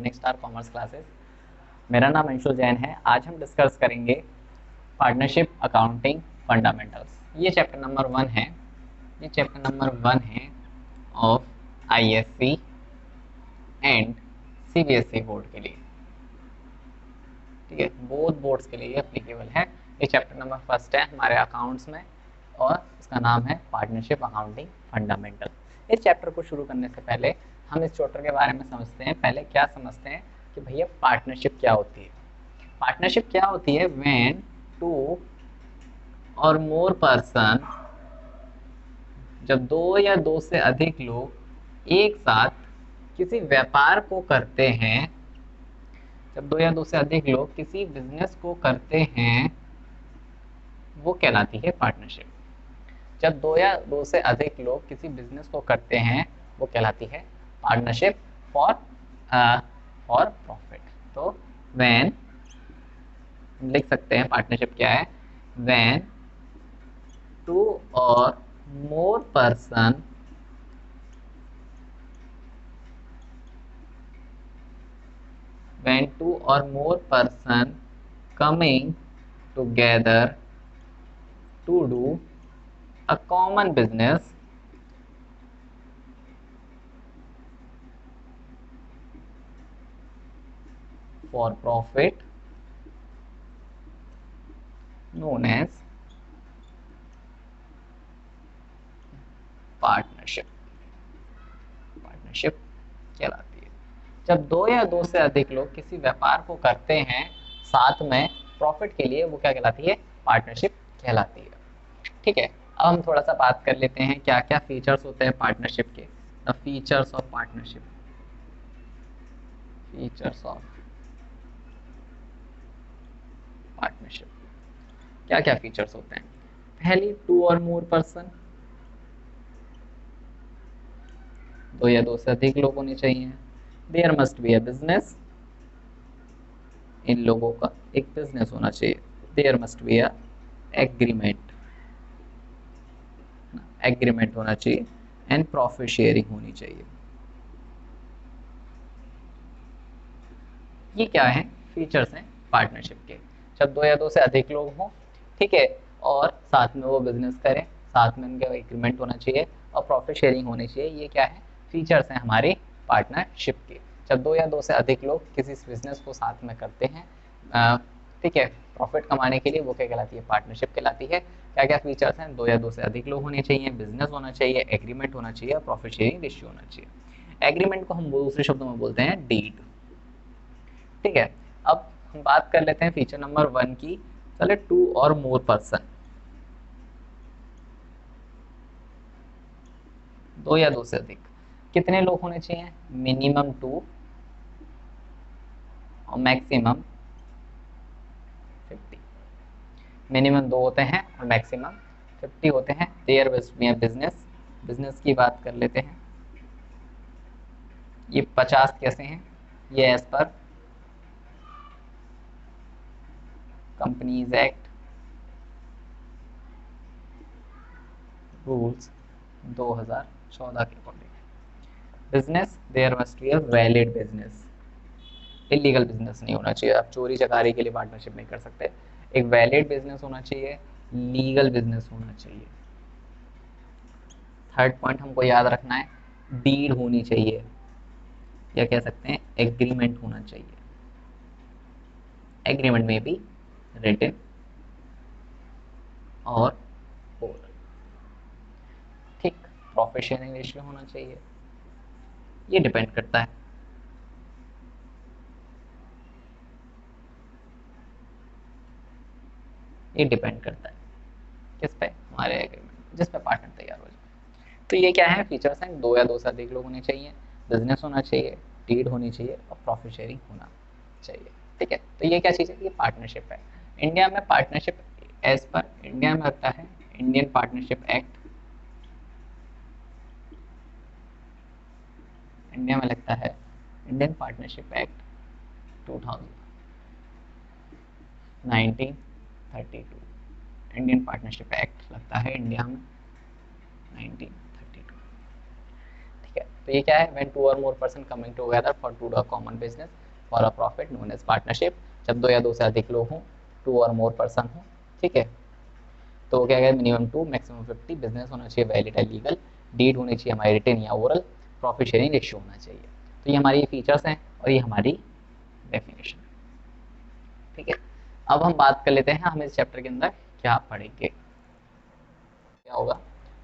Morning star commerce classes. मेरा नाम अंशुल जैन है। आज हम डिस्कस करेंगे पार्टनरशिप अकाउंटिंग फंडामेंटल्स। ये चैप्टर नंबर 1 है of ISC and CBSE board के लिए। ठीक है, बोथ बोर्ड्स के लिए ये एप्लीकेबल है। ये चैप्टर नंबर 1 है हमारे अकाउंट्स में और इसका नाम है पार्टनरशिप अकाउंटिंग फंडामेंटल। इस चैप्टर को शुरू करने से पहले हम इस चैप्टर के बारे में समझते हैं। पहले क्या समझते हैं कि भैया पार्टनरशिप क्या होती है। पार्टनरशिप क्या होती है? व्हेन 2 और मोर पर्सन, जब 2 या 2 से अधिक लोग एक साथ किसी व्यापार को करते हैं, जब 2 या 2 से अधिक लोग किसी बिजनेस को करते हैं, वो कहलाती है पार्टनरशिप। जब 2 या 2 से अधिक लोग किसी बिजनेस को करते हैं, वो कहलाती है पार्टनरशिप फॉर प्रॉफिट। तो व्हेन लिख सकते हैं पार्टनरशिप क्या है? व्हेन 2 और more person coming together to do a common business for profit known as partnership कहलाती है। जब 2 या 2 से अधिक लोग किसी व्यापार को करते हैं साथ में प्रॉफिट के लिए, वो क्या कहलाती है? पार्टनरशिप कहलाती है। ठीक है, अब हम थोड़ा सा बात कर लेते हैं क्या क्या फीचर्स होते हैं पार्टनरशिप के। The features of partnership. क्या क्या फीचर्स होते हैं? पहली, 2 और मोर पर्सन, 2 या 2 से अधिक लोग होने चाहिए। There must be a business, इन लोगों का एक बिजनेस होना चाहिए। There must be a agreement होना चाहिए एंड प्रॉफिट शेयरिंग होनी चाहिए। ये क्या है? फीचर्स हैं पार्टनरशिप के। जब 2 या 2 से अधिक लोग हों, ठीक है, और साथ में वो बिजनेस करें, साथ में उनका एग्रीमेंट होना चाहिए और प्रॉफिट शेयरिंग होनी चाहिए। ये क्या है? फीचर्स हैं हमारी पार्टनरशिप के। जब 2 या 2 से अधिक लोग किसी बिजनेस को साथ में करते हैं, ठीक है, प्रॉफिट कमाने के लिए, वो क्या कहलाती है? पार्टनरशिप कहलाती है। क्या क्या फीचर्स हैं? 2 या 2 से अधिक लोग होने चाहिए, बिजनेस होना चाहिए, एग्रीमेंट होना चाहिए और प्रॉफिट शेयरिंग रेशियो होना चाहिए। एग्रीमेंट को हम दूसरे शब्दों में बोलते हैं डीड। ठीक है, अब हम बात कर लेते हैं फीचर नंबर 1 की। चले, 2 और मोर पर्सन, 2 या 2 से अधिक कितने लोग होने चाहिए? मिनिमम 2 और मैक्सिमम 50। मिनिमम 2 होते हैं और मैक्सिमम 50 होते हैं। There must be a business की बात कर लेते हैं। ये 50 कैसे हैं? ये as per companies act rules 2014 के according. Business, there must be a valid business, illegal business नहीं होना चाहिए। आप चोरी चकारी के लिए पार्टनरशिप नहीं कर सकते। एक वैलिड बिजनेस होना चाहिए, लीगल बिजनेस होना चाहिए। थर्ड पॉइंट हमको याद रखना है, डीड होनी चाहिए, या कह सकते हैं एग्रीमेंट होना चाहिए। एग्रीमेंट में भी रिटन और ओरल। ठीक, प्रॉफिट शेयरिंग रेशियो होना चाहिए। ये डिपेंड करता है, किस पे? हमारे एग्रीमेंट, जिस पे पार्टनर तैयार हो जाए। तो ये क्या है? फीचर्स हैं। 2 या 2 से अधिक लोग होने चाहिए, बिजनेस होना चाहिए, डीड होनी चाहिए और प्रॉफिट शेयरिंग होना चाहिए। ठीक है, तो ये क्या चीज़ है? ये पार्टनरशिप है। इंडिया में पार्टनरशिप एज पर इंडिया में लगता है इंडियन पार्टनरशिप एक्ट। इंडिया में लगता है Indian partnership act 1932। Indian partnership act लगता है इंडिया में 1932। ठीक है, तो ये क्या है, when two or more person coming together for to do a common business for a profit known as partnership. जब दो या दो से अधिक लोग हों, टू और मोर पर्सन हो, ठीक है, तो क्या है, मिनिमम 2 मैक्सिमम 50, बिजनेस होना चाहिए वैलिड है, लीगल, डीड होनी चाहिए हमारी रिटन या ओरल, प्रॉफिट शेयरिंग रेशियो होना चाहिए। तो ये हमारी फीचर्स हैं और ये हमारी डेफिनेशन, ठीक है। अब हम बात कर लेते हैं हम इस चैप्टर के अंदर क्या पढ़ेंगे, क्या होगा,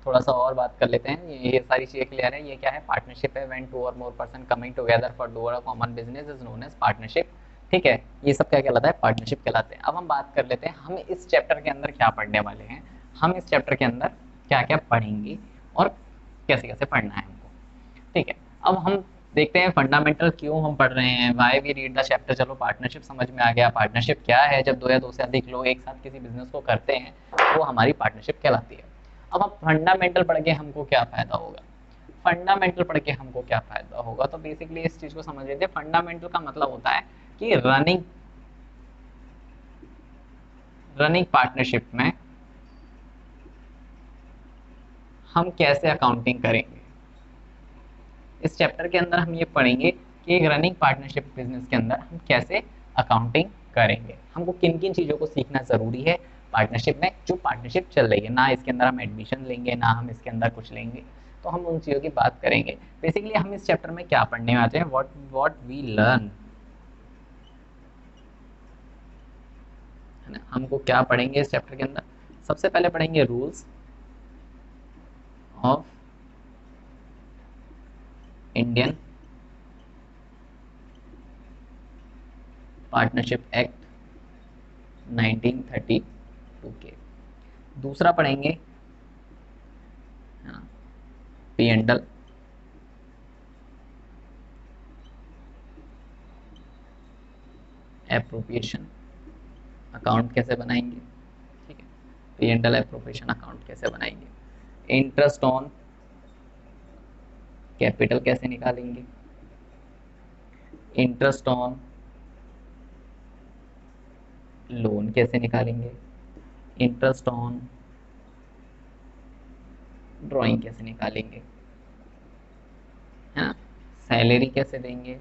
थोड़ा सा और बात कर लेते हैं। ये सारी चीजें क्लियर है। ये क्या है, पार्टनरशिप है, when two or more person coming together for do a common business is known as partnership, ठीक है। ये सब क्या कहलाता है, पार्टनरशिप कहलाते हैं। अब हम बात कर लेते हैं हम इस चैप्टर के अंदर क्या पढ़ने वाले हैं, हम इस चैप्टर के अंदर क्या क्या पढ़ेंगे और कैसे कैसे पढ़ना है हमको, ठीक है। अब हम देखते हैं फंडामेंटल क्यों हम पढ़ रहे हैं, why we read the chapter. चलो पार्टनरशिप समझ में आ गया, पार्टनरशिप क्या है, जब दो या दो से अधिक लोग एक साथ किसी बिजनेस को करते हैं वो हमारी पार्टनरशिप कहलाती है। अब हम फंडामेंटल पढ़ के हमको क्या फायदा होगा, फंडामेंटल पढ़ के हमको क्या फायदा होगा, तो बेसिकली इस चीज को समझ लेते हैं। फंडामेंटल का मतलब होता है कि रनिंग पार्टनरशिप में हम कैसे अकाउंटिंग करेंगे। इस चैप्टर के अंदर हम ये पढ़ेंगे कि एक रनिंग पार्टनरशिप बिजनेस के अंदर हम कैसे अकाउंटिंग करेंगे, हमको किन किन चीज़ों को सीखना ज़रूरी है पार्टनरशिप में, जो पार्टनरशिप चल रही है ना, इसके अंदर हम एडमिशन लेंगे ना हम इसके अंदर कुछ लेंगे, तो हम उन चीज़ों की बात करेंगे। बेसिकली हम इस चैप्टर में क्या पढ़ने आते हैं, व्हाट वी लर्न, है ना, हमको क्या पढ़ेंगे इस चैप्टर के अंदर। सबसे पहले पढ़ेंगे rules of Indian partnership act 1932 के। दूसरा पढ़ेंगे P&L, एप्रोप्रिएशन अकाउंट कैसे बनाएंगे, ठीक है, P&L एप्रोप्रिएशन अकाउंट कैसे बनाएंगे, इंटरेस्ट ऑन कैपिटल कैसे निकालेंगे, इंटरेस्ट ऑन लोन कैसे निकालेंगे, इंटरेस्ट ऑन ड्राइंग कैसे निकालेंगे, है ना, सैलरी कैसे देंगे,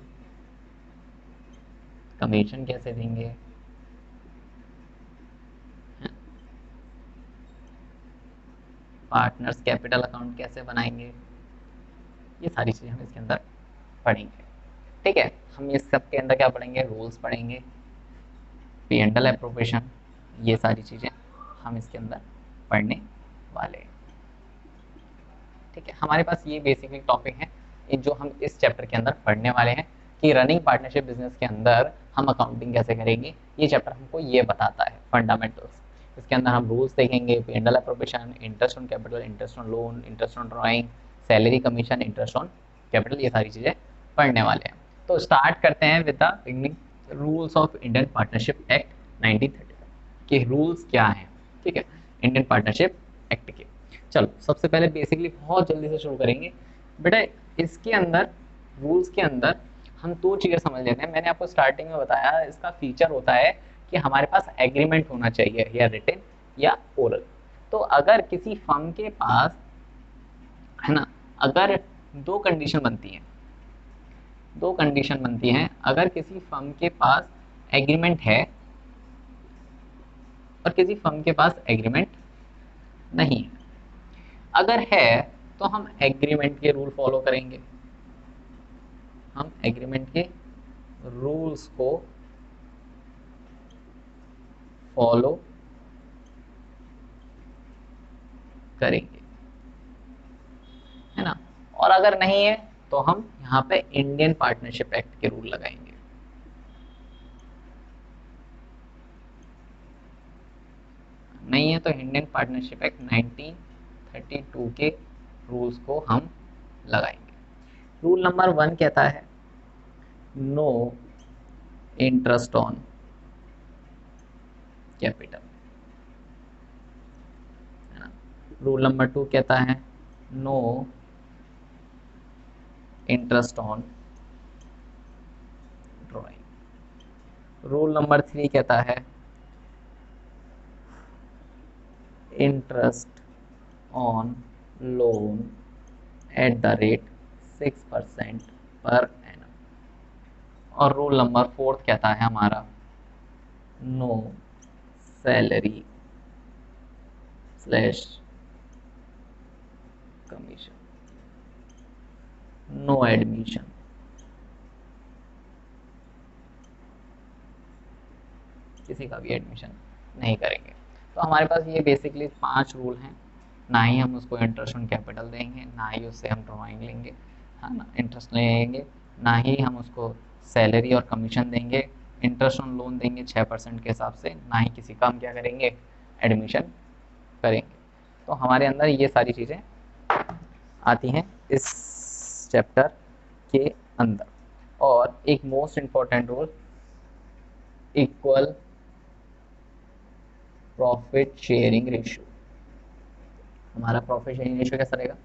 कमीशन कैसे देंगे, पार्टनर्स कैपिटल अकाउंट कैसे बनाएंगे, ये सारी चीज़ें हम इसके अंदर पढ़ेंगे, ठीक है। हम इस सब के अंदर क्या पढ़ेंगे, रूल्स पढ़ेंगे, P&L एप्रोप्रिएशन, ये सारी चीज़ें हम इसके अंदर पढ़ने वाले हैं, ठीक है। हमारे पास ये बेसिकली टॉपिक है जो हम इस चैप्टर के अंदर पढ़ने वाले हैं कि रनिंग पार्टनरशिप बिजनेस के अंदर हम अकाउंटिंग कैसे करेंगे। ये चैप्टर हमको ये बताता है फंडामेंटल्स। इसके अंदर हम रूल्स देखेंगे, P&L appropriation, interest on capital, interest on loan, interest on drawing, salary commission, interest on capital, ये सारी चीज़ें पढ़ने वाले हैं। तो स्टार्ट करते हैं with the beginning, rules of Indian partnership act 1935 के रूल्स क्या हैं, ठीक है, इंडियन पार्टनरशिप एक्ट के। चलो सबसे पहले बेसिकली बहुत जल्दी से शुरू करेंगे बेटा। इसके अंदर रूल्स के अंदर हम दो चीज़ें समझ लेते हैं। मैंने आपको स्टार्टिंग में बताया इसका फीचर होता है कि हमारे पास एग्रीमेंट होना चाहिए, या रिटन या ओरल। तो अगर किसी फर्म के पास, है ना, अगर दो कंडीशन बनती हैं, दो कंडीशन बनती हैं, अगर किसी फर्म के पास एग्रीमेंट है और किसी फर्म के पास एग्रीमेंट नहीं है। अगर है तो हम एग्रीमेंट के रूल फॉलो करेंगे, हम एग्रीमेंट के रूल्स को फॉलो करेंगे, है ना। और अगर नहीं है तो हम यहाँ पे इंडियन पार्टनरशिप एक्ट के रूल लगाएंगे। नहीं है तो इंडियन पार्टनरशिप एक्ट 1932 के रूल्स को हम लगाएंगे। रूल नंबर 1 कहता है नो इंटरेस्ट ऑन कैपिटल, है ना। रूल नंबर 2 कहता है no interest on drawing. Rule number 3 कहता है interest on loan at the rate 6% per annum. और रूल नंबर 4 कहता है हमारा no salary slash commission, no admission, किसी का भी एडमिशन नहीं करेंगे। तो हमारे पास ये बेसिकली 5 रूल हैं। ना ही हम उसको इंटरेस्ट ऑन कैपिटल देंगे, ना ही उससे हम ड्रॉइंग लेंगे, है ना, इंटरेस्ट लेंगे, ना ही हम उसको सैलरी और कमीशन देंगे, इंटरेस्ट ऑन लोन देंगे 6% के हिसाब से, ना ही किसी का हम क्या करेंगे, एडमिशन करेंगे। तो हमारे अंदर ये सारी चीज़ें आती हैं इस चैप्टर के अंदर। और एक most important rule, equal profit sharing ratio. हमारा प्रॉफिट शेयरिंग रेशियो कैसा रहेगा,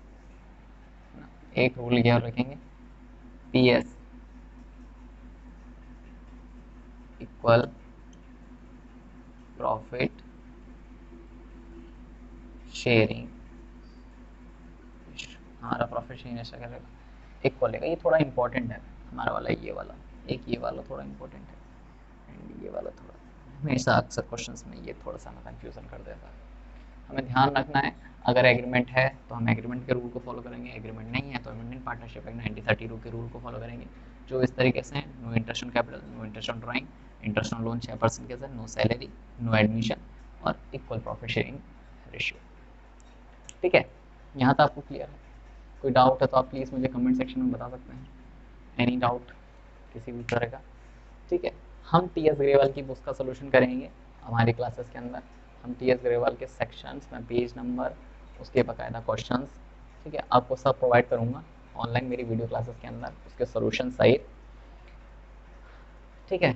एक रूल क्या रखेंगे, पीएस इक्वल प्रॉफिट शेयरिंग, हमारा प्रॉफिट शेयरिंग रेशियो क्या रहेगा, इक्वल रहेगा। ये थोड़ा इंपॉर्टेंट है हमारा वाला, ये वाला, एक ये वाला थोड़ा इंपॉर्टेंट है, एंड ये वाला थोड़ा, हमेशा अक्सर क्वेश्चंस में ये थोड़ा सा हमें कंफ्यूजन कर देता है। हमें ध्यान रखना है, अगर एग्रीमेंट है तो हम एग्रीमेंट के रूल को फॉलो करेंगे, एग्रीमेंट नहीं है तो हम इंडियन पार्टनरशिप एक्ट 1930 रूल के रूल को फॉलो करेंगे, जो इस तरीके से हैं, no interest on capital, no interest on drawing, interest on loan 6% के साथ, नो सैलरी, नो एडमिशन और इक्वल प्रॉफिट शेयरिंग रेशियो। ठीक है, यहाँ तक आपको क्लियर है? कोई डाउट है तो आप प्लीज़ मुझे कमेंट सेक्शन में बता सकते हैं, एनी डाउट किसी भी तरह का। ठीक है, हम टी एस ग्रेवाल की बुक्स का सोल्यूशन करेंगे हमारी क्लासेस के अंदर। हम टी एस ग्रेवाल के सेक्शंस में पेज नंबर, उसके बाकायदा क्वेश्चंस, ठीक है, आपको सब प्रोवाइड करूँगा ऑनलाइन मेरी वीडियो क्लासेस के अंदर, उसके सोल्यूशन सहित। ठीक है,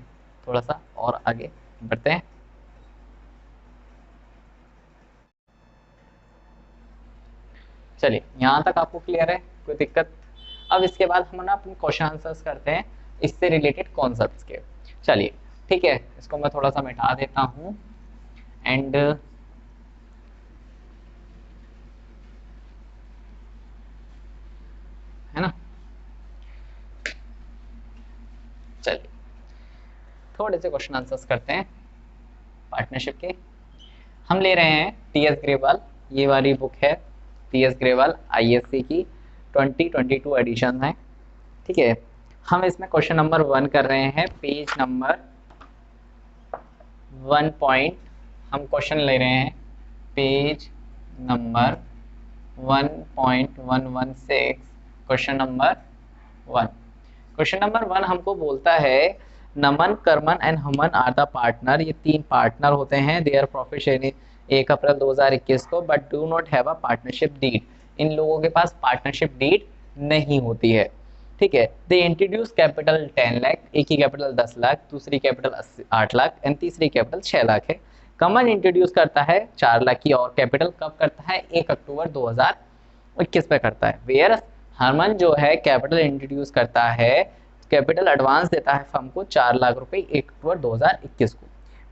थोड़ा सा और आगे बढ़ते हैं। चलिए, यहाँ तक आपको क्लियर है, कोई दिक्कत? अब इसके बाद हम ना अपने क्वेश्चन आंसर्स करते हैं इससे रिलेटेड कॉन्सेप्ट्स के। चलिए ठीक है, इसको मैं थोड़ा सा मिटा देता हूँ एंड है ना। चलिए थोड़े से क्वेश्चन आंसर्स करते हैं पार्टनरशिप के। हम ले रहे हैं टी एस ग्रेवाल, ये वाली बुक है टी एस ग्रेवाल आईएससी की 2022 एडिशन है। ठीक है, हम इसमें क्वेश्चन नंबर 1 कर रहे हैं, पेज नंबर 1 पॉइंट, हम क्वेश्चन ले रहे हैं page number 1.116, question number 1। Question number 1 हमको बोलता है नमन, करमन एंड हमन आर द पार्टनर, ये 3 पार्टनर होते हैं, देयर प्रॉफिट शेयरिंग 1 अप्रैल 2021 को, but do not have a partnership deed. इन लोगों के पास पार्टनरशिप डीड नहीं होती है। ठीक है, दे इंट्रोड्यूस कैपिटल 10 लाख, एक ही कैपिटल 10 लाख, दूसरी कैपिटल 8 लाख एंड तीसरी कैपिटल 6 लाख है। कमन इंट्रोड्यूस करता है 4 लाख की और कैपिटल, कब करता है, 1 अक्टूबर 2021 पे करता है। वेयर हरमन जो है कैपिटल इंट्रोड्यूस करता है, कैपिटल एडवांस देता है फर्म को 4 लाख रुपए 1 अक्टूबर 2021 को।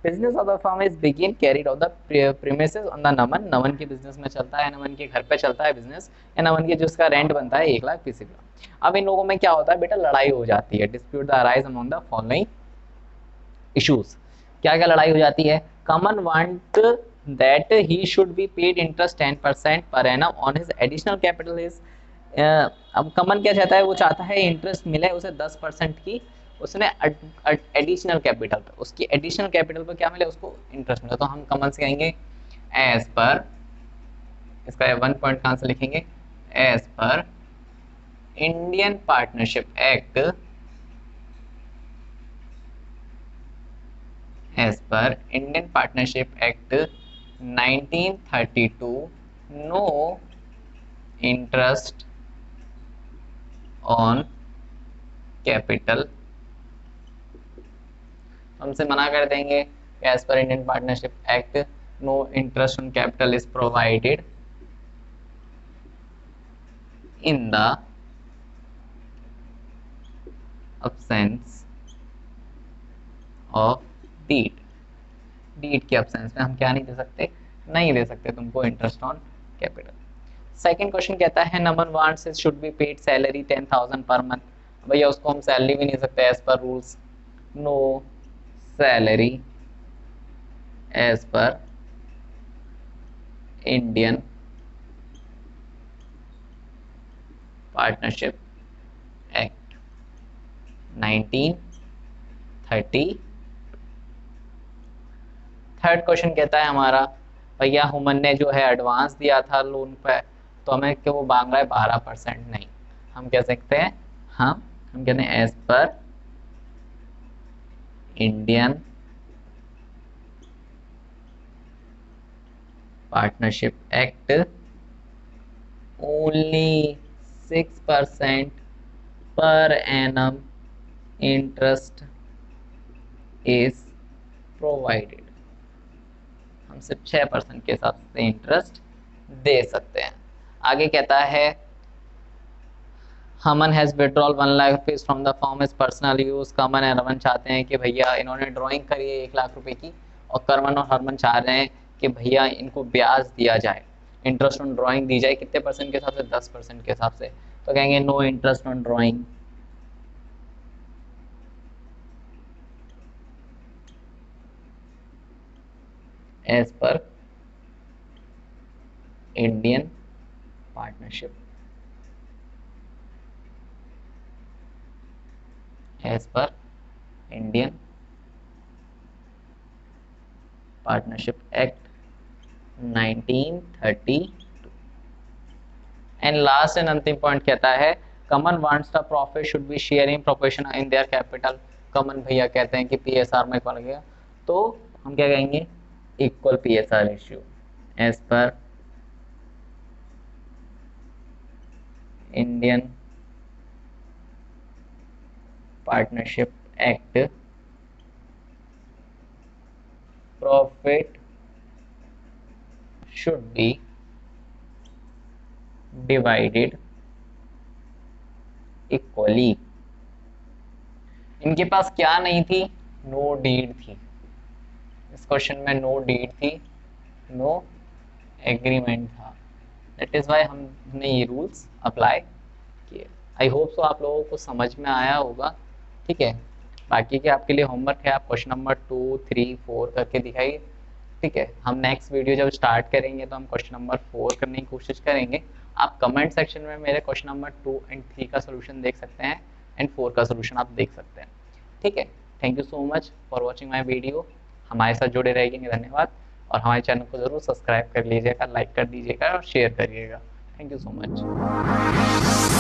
Business of the firm is begin carried on the premises on the Naman, Naman के बिजनेस में चलता है, नमन के घर पे चलता है बिजनेस, या नमन के जिसका रेंट बनता है 1 लाख पीसी का। अब इन लोगों में क्या होता है बेटा, लड़ाई हो जाती है, dispute the arise among the following issues. क्या क्या लड़ाई हो जाती है, Kaman want that he should be paid interest 10% per annum on his additional capital is, अब कमन क्या चाहता है, वो चाहता है इंटरेस्ट मिले उसे 10% की, उसने एडिशनल कैपिटल पे, उसकी एडिशनल कैपिटल पे क्या मिले, उसको इंटरेस्ट मिले। तो हम कमन से कहेंगे एज पर, इसका 1 पॉइंट कहां से लिखेंगे, as per Indian partnership act, as per Indian partnership act 1932 no interest on capital, हमसे मना कर देंगे as per Indian partnership act no interest on capital is provided in the absence of deed. Deed के absence में हम क्या नहीं दे सकते, नहीं दे सकते तुमको interest on capital. Second question कहता है Naman wants should be paid salary 10,000 per month. भैया उसको हम सैलरी भी नहीं सकते as per rules, no salary as per Indian partnership act 1930। Third question कहता है हमारा भैया हुमन ने जो है एडवांस दिया था लोन पे, तो हमें क्या वो मांग रहा है 12%। नहीं, हम कह सकते हैं हम कहते हैं as per Indian partnership act only 6% per annum interest is provided. हम सिर्फ 6% के हिसाब से इंटरेस्ट दे सकते हैं। आगे कहता है Haman has withdrawal 1 lakh rupees from the firm is personal use. Kaman और हरमन चाहते हैं कि भैया इन्होंने ड्राइंग करी है 1 लाख रुपए की, और करमन और हरमन चाह रहे हैं कि भैया इनको ब्याज दिया जाए, इंटरेस्ट ऑन ड्राइंग दी जाए। कितने परसेंट के हिसाब से? 10% के हिसाब से। तो कहेंगे no interest on drawing as per Indian partnership as per Indian partnership act 1932। And last and अंतिम पॉइंट कहता है Kaman wants the profit should be sharing proportion in their capital. Kaman भैया कहते हैं कि पीएसआर में बन गया, तो हम क्या कहेंगे? Equal PSR ratio as per Indian partnership act profit should be divided equally. इनके पास क्या नहीं थी? नो डीड थी। इस क्वेश्चन में नो डीड थी, नो एग्रीमेंट था। दैट इज वाई हमने ये रूल्स अप्लाई किए। आई होप सो आप लोगों को समझ में आया होगा। ठीक है, बाकी के आपके लिए होमवर्क है, आप क्वेश्चन नंबर 2, 3, 4 करके दिखाइए। ठीक है, हम नेक्स्ट वीडियो जब स्टार्ट करेंगे तो हम क्वेश्चन नंबर 4 करने की कोशिश करेंगे। आप कमेंट सेक्शन में मेरे क्वेश्चन नंबर 2 एंड 3 का सोल्यूशन देख सकते हैं, एंड 4 का सोल्यूशन आप देख सकते हैं। ठीक है, thank you so much for watching my video. हमारे साथ जुड़े रहिएगा, धन्यवाद। और हमारे चैनल को जरूर सब्सक्राइब कर लीजिएगा, लाइक कर दीजिएगा और शेयर करिएगा। Thank you so much.